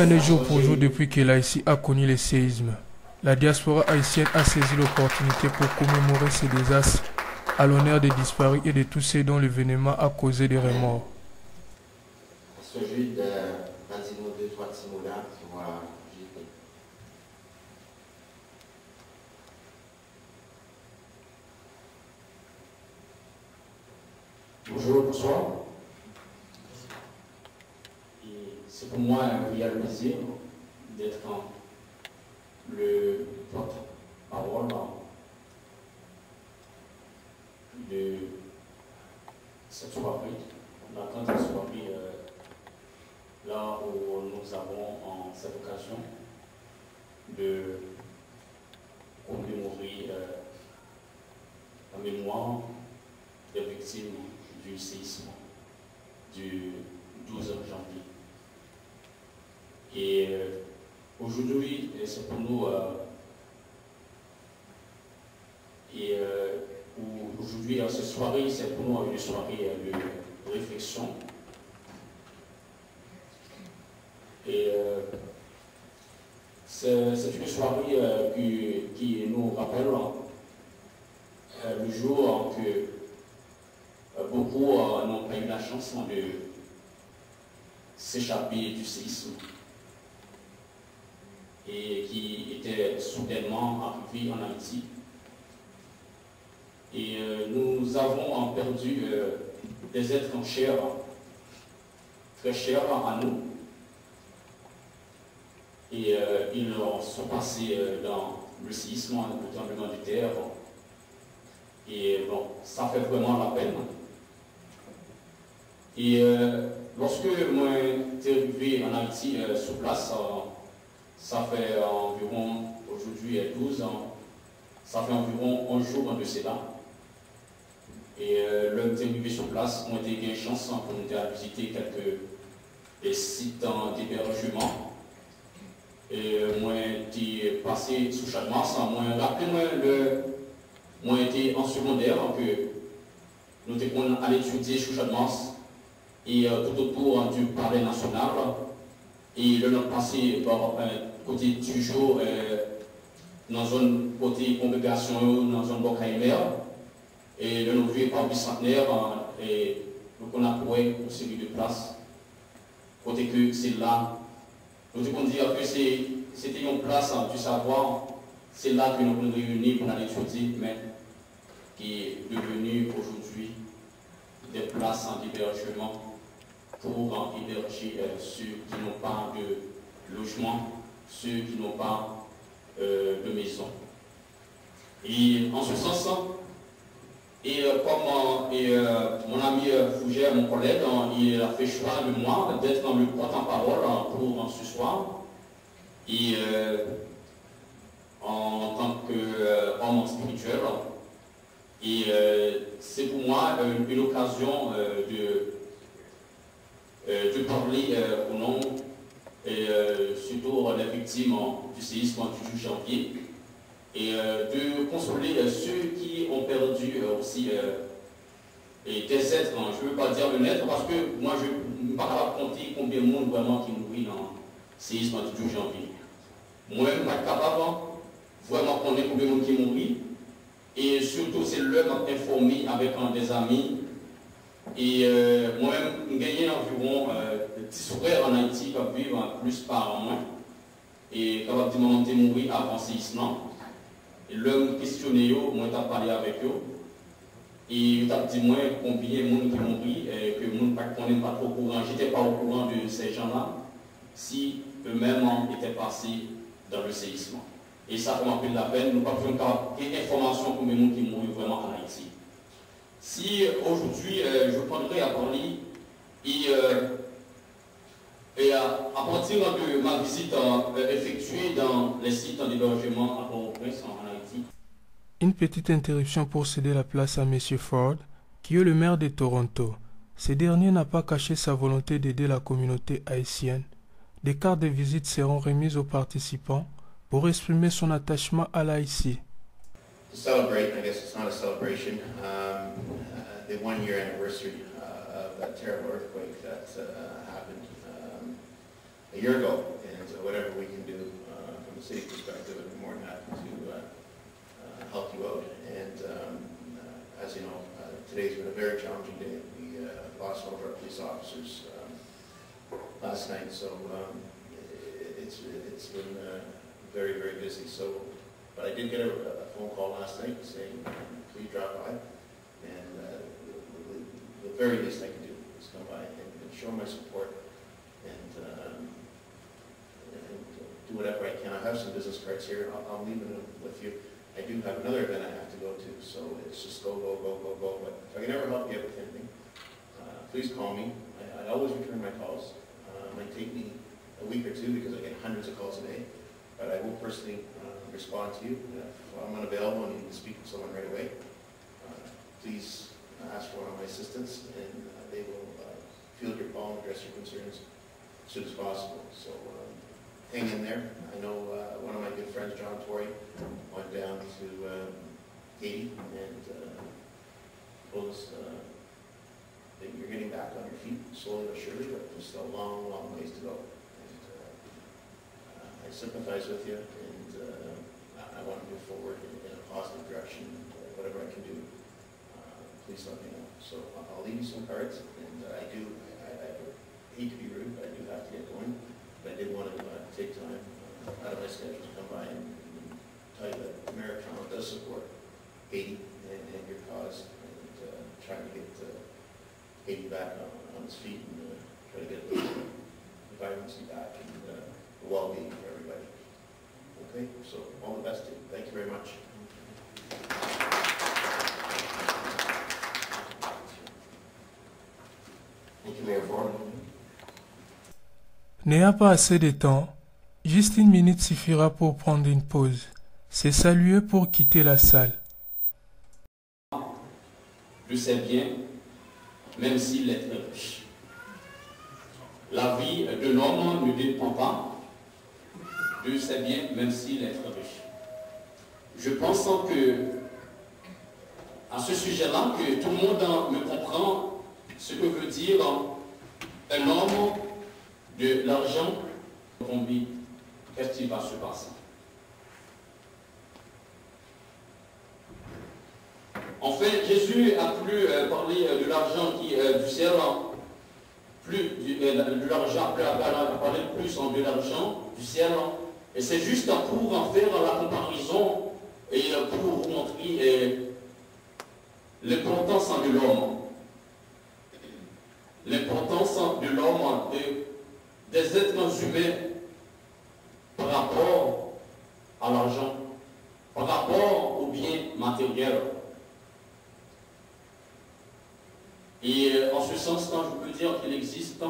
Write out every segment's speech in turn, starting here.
année jour pour jour depuis que l'Haïti a connu le séisme. La diaspora haïtienne a saisi l'opportunité pour commémorer ces désastres à l'honneur des disparus et de tous ceux dont l'événement a causé des remords. Bonjour, bonsoir. C'est pour moi un réel plaisir d'être le porte-parole de cette soirée, la grande soirée, là où nous avons en cette occasion de commémorer la mémoire des victimes du séisme du 12 janvier. Et aujourd'hui, c'est pour nous, aujourd'hui, cette soirée, c'est pour nous une soirée de réflexion. Et c'est une soirée qui nous rappelle le jour que beaucoup n'ont pas eu la chance de s'échapper du séisme et qui étaient soudainement arrivés en Haïti. Et nous avons perdu des êtres chers, très chers à nous. Et ils sont passés dans le séisme, le tremblement de terre. Et bon, ça fait vraiment la peine. Et lorsque moi suis arrivé en Haïti sur place, ça fait environ, aujourd'hui 12 ans, ça fait environ 11 jours de cela. Et l'homme est arrivé sur place, on a eu une chance pour nous visiter quelques sites d'hébergement. Et moi été passé sous Chadmas, rappelez-moi, moi été en secondaire, que nous étions allés étudier sous Chadmas et tout autour du palais national. Et le nom passé par côté toujours dans une zone côté congrégation, dans une zone Bocaïmer. Et le nom vu par bicentenaire, et nous on a trouvé une série de places. Côté que c'est là, nous devons dire que c'était une place du savoir, c'est là que nous nous réunis pour aller étudier, mais qui est devenue aujourd'hui des places d'hébergement pour héberger ceux qui n'ont pas de logement, ceux qui n'ont pas de maison. Et en ce sens, comme mon ami Fougère, mon collègue, il a fait choix de moi d'être dans le porte-parole pour ce soir. Et en tant qu'homme spirituel. Et c'est pour moi une occasion de parler au nom et surtout les victimes du séisme du 12 janvier et de consoler ceux qui ont perdu aussi et des êtres. Je ne veux pas dire un être parce que moi je ne peux pas compter combien de monde vraiment qui mourit dans le séisme du 12 janvier. Moi je ne suis pas capable vraiment connaître combien de monde qui mourit. Et surtout, c'est l'homme informé avec des amis. Et moi-même, j'ai gagné environ 10 frères en Haïti qui vivent plus par mois. Et quand je suis mourir avant 6 ans, et l'homme questionné, moi j'ai parlé avec eux. Et il m'a dit moi combien de monde qui mourit, et que monde pas trop au courant. Je n'étais pas au courant de ces gens-là, si eux-mêmes étaient passés dans le séisme. Et ça m'a pris la peine, nous ne pouvons pas avoir d'informations pour les gens qui mourent vraiment en Haïti. Si aujourd'hui, je prendrai à parler, et à partir de ma visite effectuée dans les sites d'hébergement à Port-au-Prince en Haïti. Une petite interruption pour céder la place à M. Ford, qui est le maire de Toronto. Ce dernier n'a pas caché sa volonté d'aider la communauté haïtienne. Des cartes de visite seront remises aux participants pour exprimer son attachement à l'Haïti. To celebrate, I guess it's not a celebration, the 1-year anniversary of that terrible earthquake that happened a year ago in and whatever we can do from the city perspective, I'd be more than happy to help you out. And as you know, today's been a very challenging day. We lost one of our police officers last night, so it's been very, very busy. So, but I did get a phone call last night saying, please drop by, and the very least I can do is come by and show my support and do whatever I can. I have some business cards here. I'll leave them with you. I do have another event I have to go to, so it's just go. But if I can ever help you out with anything, please call me. I always return my calls. It might take me a week or two because I get hundreds of calls a day, but I will personally respond to you. If I'm unavailable and you need to speak to someone right away, please ask for one of my assistants, and they will field your call and address your concerns as soon as possible. So hang in there. I know one of my good friends, John Torrey, went down to Haiti and told us that you're getting back on your feet slowly but surely, but there's still a long, long ways to go. And I sympathize with you, and I want to move forward in a positive direction. Whatever I can do, please let me know. So I'll leave you some cards, and I hate to be rude, but I do have to get going. But I did want to take time out of my schedule to come by and tell you that Mayor Toronto does support Haiti and your cause, and trying to get Haiti back on its feet and try to get the vibrancy back and the well-being for everybody. Okay, so all the best to you. Thank you very much. Thank you, Mayor Ford. N'ayant pas assez de temps, juste 1 minute suffira pour prendre une pause. C'est saluer pour quitter la salle. Je sais bien, même s'il est très riche. La vie de l'homme ne dépend pas de ses biens, même s'il est très riche. Je pense que, à ce sujet-là, que tout le monde me comprend ce que veut dire un homme de l'argent. Combien qu'est-ce qui va se passer? En fait, Jésus a plus parlé de l'argent qui du ciel, plus de l'argent, a parlé plus de l'argent du ciel, et c'est juste pour en faire la comparaison et pour vous montrer l'importance de l'homme. L'importance de l'homme, des êtres humains par rapport à l'argent, par rapport aux biens matériels. Et en ce sens, je peux dire qu'il existe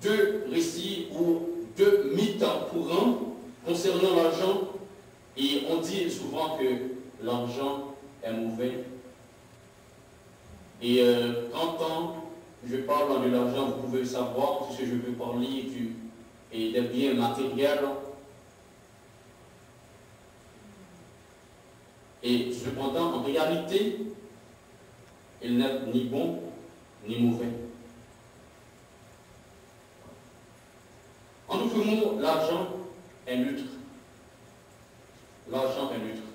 2 récits ou 2 mythes courants concernant l'argent. Et on dit souvent que l'argent est mauvais. Et quand je parle de l'argent, vous pouvez savoir, puisque je veux parler des biens matériels. Et cependant, en réalité, il n'est ni bon ni mauvais. En d'autres mots, l'argent est neutre. L'argent est neutre.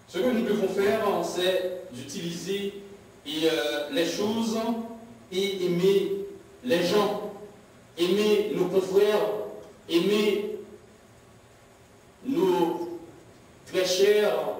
Ce que nous devons faire, c'est d'utiliser les choses et aimer les gens, aimer nos confrères, aimer nos très chers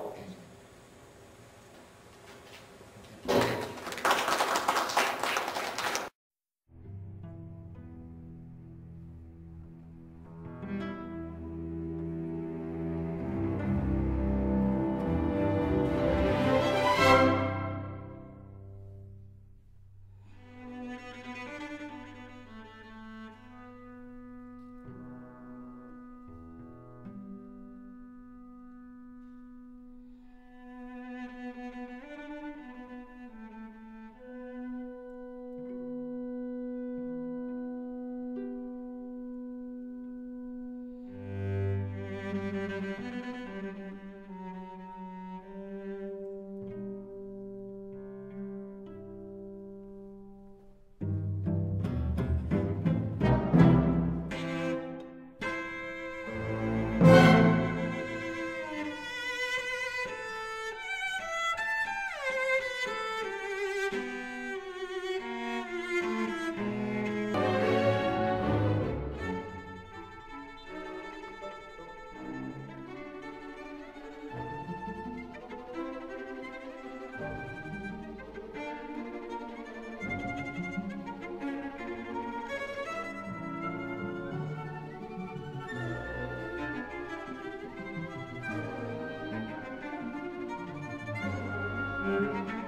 Thank you.